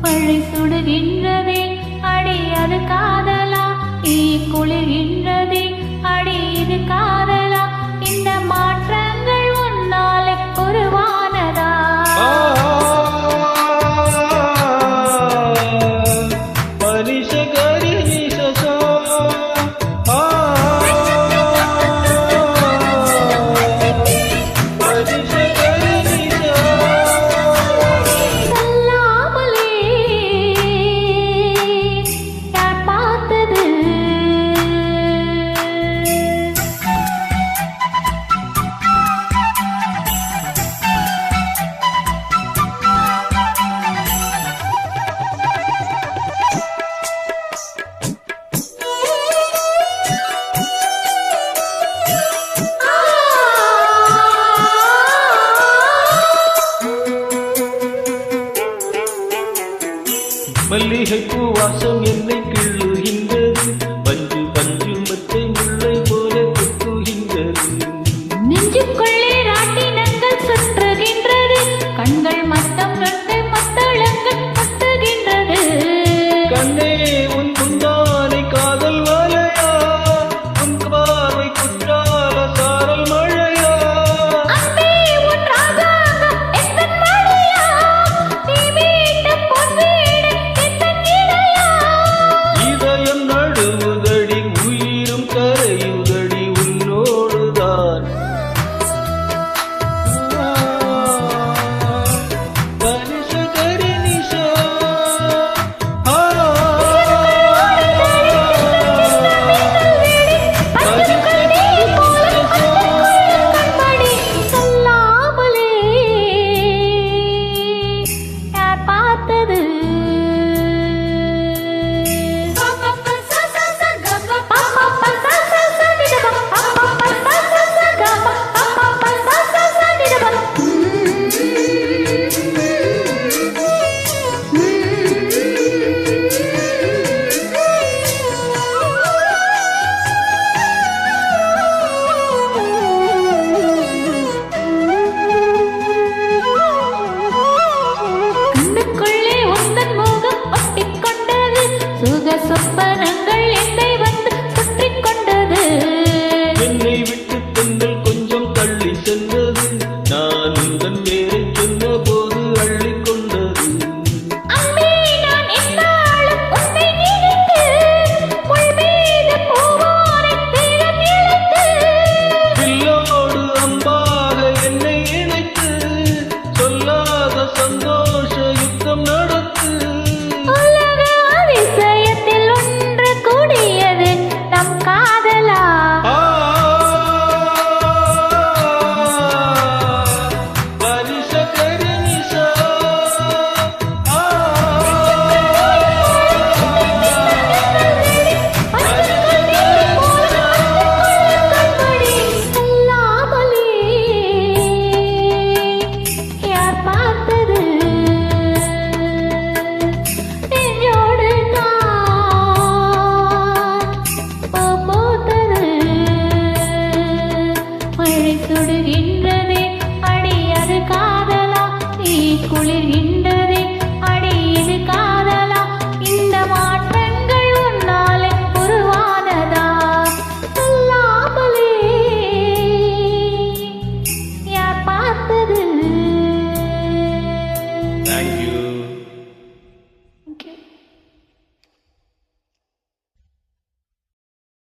மழை சுடுகின்றதே அடி அது காதலா, தீ குளிர்கின்றதே அடி இது காதலா, இந்த மாற்றங்கள் உன்னாலே உருவானதா? மல்லிகைப்பூ வாசம் என்னை கிள்ளுகின்றது, பஞ்சு பஞ்சு மத்தை முல்லை போல குத்துகின்றது. நெஞ்சுக்குள்ளே ராட்டினங்கள் சுற்றுகின்றது, கண்கள் மத்தம் கண்டு மத்தளங்கள் மத்துகின்றது. கண்ணே உன் முந்தானை காதல் வலையா, உன் பார்வை குற்றால சாரல் மழையா. அன்பே உன் ராஜாங்கம் எந்தன் மழையா, நீ வீட்ட பொன் வீடு எந்தன் இடையா. இதயம் நடுவுதடி உயிரும் கரையுதடி உன்னோடுதான். பரிசகரி நிஷா சொப்பனங்கள் என்னை வந்து சுற்றிக் கொண்டது. என்னை விட்டு பெண்கள் கொஞ்சம் தள்ளி சென்றது, நான் உந்தன் பேரை சொன்ன போது அள்ளிக் கொண்டது. அன்பே நான் என்னாலும் உன்னை நினைத்து, முள் மீது பூவாரை தேடம் இழைத்து, பில்லோடு அம்பாக என்னை இணைத்து, சொல்லாத சந்தோஷ யுத்தம் நடத்து. உலக அதிசயத்தில் ஒன்று கூடியது நம் காதலா. பரிசகரி நிஷா சொல்லாமலே யார் பார்த்தது, நெஞ்சோடு தான் போத்தது. மழை சுடுகின்றதே அடி அது காதலா, தீ குளிர்கின்ற